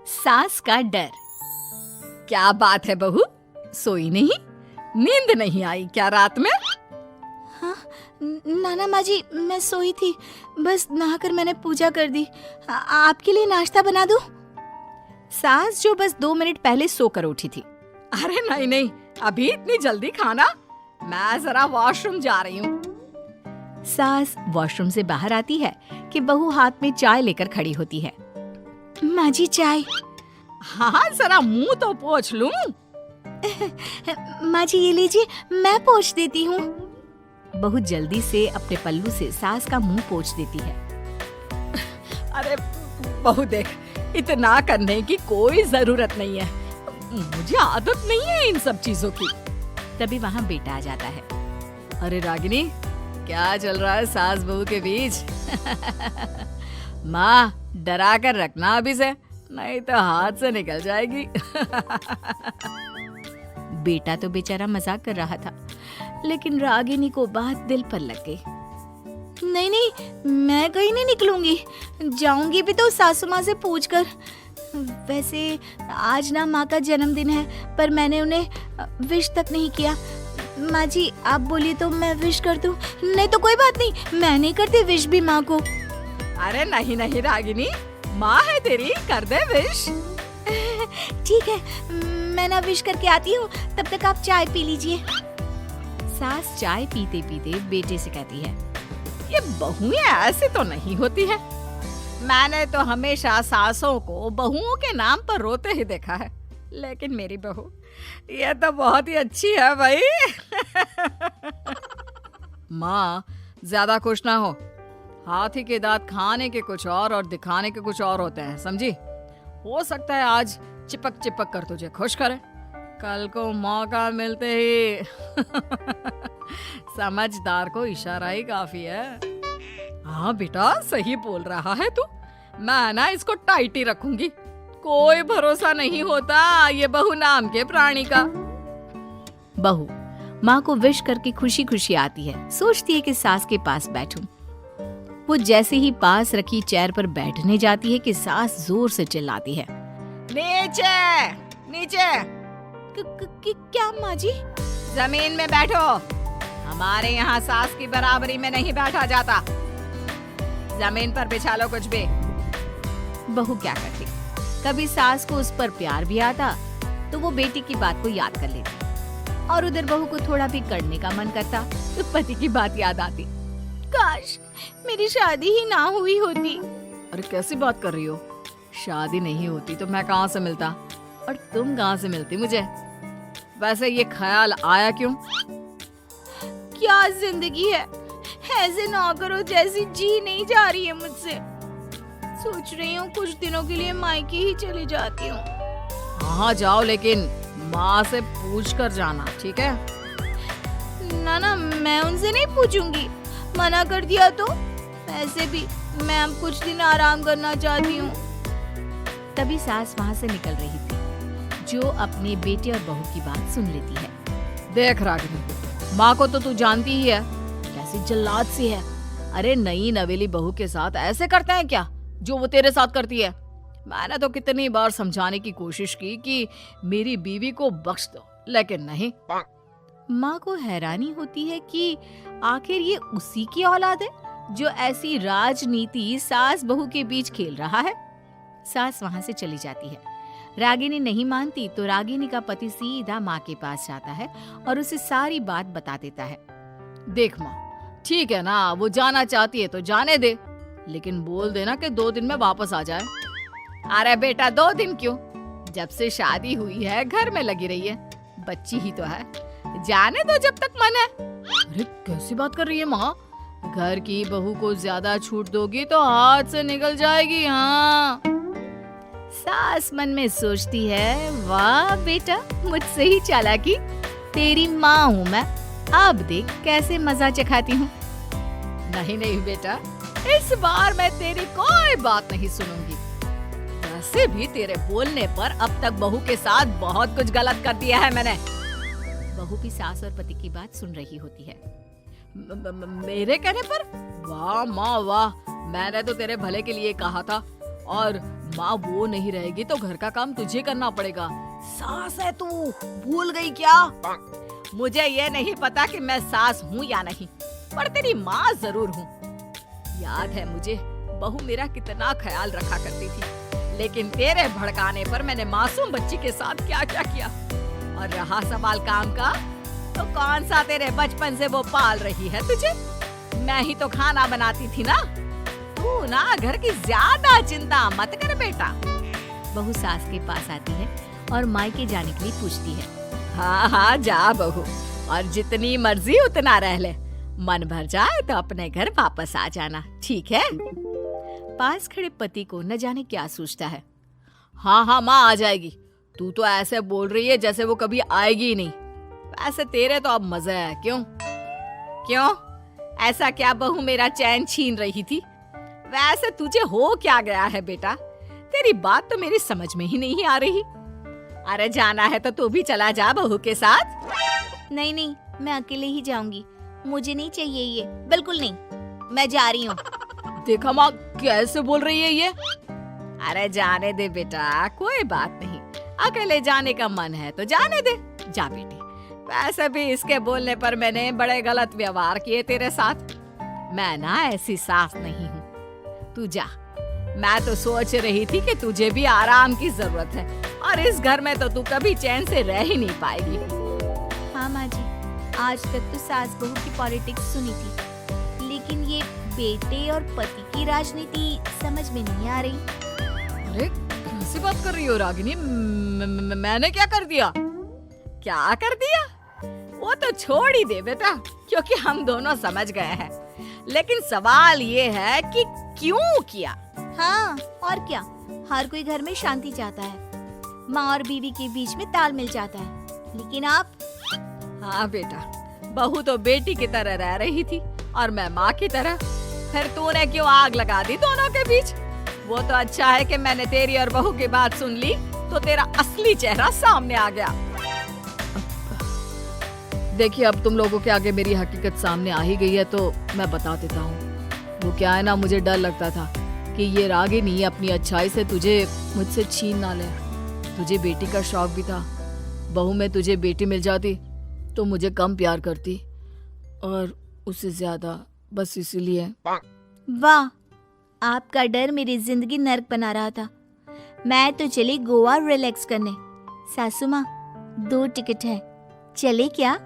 सास का डर। क्या बात है बहू, सोई नहीं? नींद नहीं आई क्या रात में? हाँ नाना माँ जी, मैं सोई थी, बस नहाकर मैंने पूजा कर दी। आपके लिए नाश्ता बना दूं? सास जो बस 2 मिनट पहले सोकर उठी थी। अरे नहीं नहीं, अभी इतनी जल्दी खाना? मैं जरा वॉशरूम जा रही हूँ। सास वॉशरूम से बाहर आती है कि बहू हाथ में चाय लेकर खड़ी होती है। माँ जी चाय। हाँ जरा मुंह तो पोंछ लूं। माँ जी ये लीजिए, मैं पोंछ देती हूँ। बहू जल्दी से अपने पल्लू से सास का मुंह पोंछ देती है। अरे बहू देख, इतना करने की कोई जरूरत नहीं है, मुझे आदत नहीं है इन सब चीजों की। तभी वहाँ बेटा आ जाता है। अरे रागिनी, क्या चल रहा है सास बहू के बीच? माँ डरा कर रखना अभी से, नहीं तो हाथ से निकल जाएगी। बेटा तो बेचारा मजाक कर रहा था, लेकिन रागिनी को बात दिल पर लग गई। नहीं नहीं, मैं कहीं नहीं निकलूंगी, जाऊंगी भी तो सासू माँ से पूछकर। वैसे आज ना माँ का जन्मदिन है, पर मैंने उन्हें विश तक नहीं किया। माँ जी आप बोलिए तो मैं विश कर दूं? नहीं तो कोई बात नहीं, मैं नहीं करती विश भी माँ को। अरे नहीं नहीं रागिनी, माँ है तेरी, कर दे विश। ठीक है, मैं ना विश करके आती हूँ, तब तक आप चाय पी लीजिए। सास चाय पीते पीते बेटे से कहती है, ये बहुएं ऐसे तो नहीं होती है। मैंने तो हमेशा सासों को बहुओं के नाम पर रोते ही देखा है, लेकिन मेरी बहू ये तो बहुत ही अच्छी है भाई। माँ ज्यादा खुश ना हो, हाथी के दांत खाने के कुछ और दिखाने के कुछ और होते हैं, समझी? हो सकता है आज चिपक चिपक कर तुझे खुश करे, कल को मौका मिलते ही समझदार को इशारा ही काफी है। हाँ बेटा सही बोल रहा है तू, मैं ना इसको टाइट ही रखूंगी, कोई भरोसा नहीं होता ये बहू नाम के प्राणी का। बहू माँ को विश करके खुशी खुशी आती है, सोचती है कि सास के पास बैठूं। वो जैसे ही पास रखी चेयर पर बैठने जाती है कि सास जोर से चिल्लाती है, नीचे नीचे। क्या माँ जी? जमीन में बैठो, हमारे यहाँ सास की बराबरी में नहीं बैठा जाता, जमीन पर बिछा लो कुछ भी। बहू क्या करती, कभी सास को उस पर प्यार भी आता तो वो बेटी की बात को याद कर लेती, और उधर बहू को थोड़ा भी करने का मन करता तो पति की बात याद आती। काश मेरी शादी ही ना हुई होती। अरे कैसी बात कर रही हो, शादी नहीं होती तो मैं कहाँ से मिलता और तुम कहाँ से मिलती मुझे? वैसे ये ख्याल आया क्यों? क्या जिंदगी है, ऐसे ना करो जैसी जी नहीं जा रही है मुझसे। सोच रही हूँ कुछ दिनों के लिए मायके ही चली जाती हूँ। हाँ जाओ, लेकिन माँ से पूछ कर जाना, ठीक है? ना मैं उनसे नहीं पूछूंगी, मना कर दिया तो। वैसे भी मैं अब कुछ दिन आराम करना चाहती हूँ। तभी सास वहाँ से निकल रही थी, जो अपने बेटे और बहू की बात सुन लेती है। देख रागिनी, माँ को तो तू जानती ही है, कैसी जल्लाद सी है। अरे नई नवेली बहू के साथ ऐसे करते हैं क्या जो वो तेरे साथ करती है? मैंने तो कितनी बार समझाने की कोशिश की कि मेरी बीवी को बख्श दो, लेकिन नहीं। माँ को हैरानी होती है कि आखिर ये उसी की औलाद है जो ऐसी राजनीति सास बहू के बीच खेल रहा है। सास वहाँ से चली जाती है। रागिनी नहीं मानती तो रागिनी का पति सीधा माँ के पास जाता है और उसे सारी बात बता देता है। देख माँ, ठीक है ना, वो जाना चाहती है तो जाने दे, लेकिन बोल देना कि 2 दिन में वापस आ जाए। अरे बेटा 2 दिन क्यों, जब से शादी हुई है घर में लगी रही है, बच्ची ही तो है, जाने दो जब तक मन है। अरे कैसी बात कर रही है माँ, घर की बहू को ज्यादा छूट दोगी तो हाथ से निकल जाएगी। हाँ, सास मन में सोचती है, वाह बेटा मुझसे ही चालाकी, तेरी माँ हूँ मैं, अब देख कैसे मजा चखाती हूँ। नहीं नहीं बेटा, इस बार मैं तेरी कोई बात नहीं सुनूंगी। वैसे भी तेरे बोलने पर अब तक बहू के साथ बहुत कुछ गलत कर दिया है मैंने। बहू भी सास और पति की बात सुन रही होती है। मेरे कहने पर? वाह माँ वाह, मैंने तो तेरे भले के लिए कहा था और माँ वो नहीं रहेगी तो घर का काम तुझे करना पड़ेगा। सास है तू, भूल गई क्या? मुझे ये नहीं पता कि मैं सास हूँ या नहीं, पर तेरी माँ जरूर हूँ। याद है मुझे बहू मेरा कितना ख्याल रखा करती थी, लेकिन तेरे भड़काने पर मैंने मासूम बच्ची के साथ क्या क्या किया। और रहा सवाल काम का, तो कौन सा तेरे बचपन से वो पाल रही है तुझे? मैं ही तो खाना बनाती थी ना। तू ना घर की ज्यादा चिंता मत कर बेटा। बहू सास के पास आती है और मायके जाने के लिए पूछती है। हाँ हाँ जा बहू, और जितनी मर्जी उतना रह ले। मन भर जाए तो अपने घर वापस आ जाना, ठीक है? पास खड़े पति को न जाने क्या सोचता है। हाँ हाँ माँ आ जाएगी। तू तो ऐसे बोल रही है जैसे वो कभी आएगी ही नहीं। वैसे तेरे तो अब मजे है। क्यों क्यों ऐसा क्या बहू मेरा चैन छीन रही थी? वैसे तुझे हो क्या गया है बेटा? तेरी बात तो मेरी समझ में ही नहीं आ रही। अरे जाना है तो तू भी चला जा बहू के साथ। नहीं नहीं, मैं अकेले ही जाऊंगी। मुझे नहीं चाहिए ये, बिल्कुल नहीं। मैं जा रही हूँ। देखा माँ कैसे बोल रही है ये। अरे जाने दे बेटा, कोई बात नहीं। अकेले जाने का मन है तो जाने दे। जा बेटी। वैसे भी इसके बोलने पर मैंने बड़े गलत व्यवहार किए तेरे साथ। मैं ना ऐसी सास नहीं हूँ। तू जा। मैं तो सोच रही थी कि तुझे भी आराम की जरूरत है, और इस घर में तो तू कभी चैन से रह ही नहीं पाएगी। हाँ माँ जी, आज तक तो सास बहू की पॉलिटिक्स सुनी थी, लेकिन ये बेटे और पति की राजनीति समझ में नहीं आ रही। अरे कैसी बात कर रही हो रागिनी? मैंने क्या कर दिया? क्या कर दिया? वो तो छोड़ ही दे बेटा, क्योंकि हम दोनों समझ गए हैं। लेकिन सवाल ये है कि क्यों किया? हाँ और क्या, हर कोई घर में शांति चाहता है, माँ और बीवी के बीच में तालमेल चाहता है, लेकिन आप? हाँ बेटा, बहू तो बेटी की तरह रह रही थी और मैं माँ की तरह। फिर तूने क्यों आग लगा दी दोनों के बीच? वो तो अच्छा है कि मैंने तेरी और बहू की बात सुन ली, तो तेरा असली चेहरा सामने आ गया। देखिए अब तुम लोगों के आगे मेरी हकीकत सामने आ ही गई है, तो मैं बता देता हूँ। वो क्या है ना, मुझे डर लगता था कि ये रागिनी अपनी अच्छाई से तुझे मुझसे छीन ना ले। तुझे बेटी का शौक भी था। बहू में तुझे बेटी मिल जाती तो मुझे कम प्यार करती, और उससे ज्यादा, बस इसीलिए। वाह, आपका डर मेरी जिंदगी नर्क बना रहा था। मैं तो चली गोवा रिलैक्स करने। सासू माँ, 2 टिकट है, चले क्या?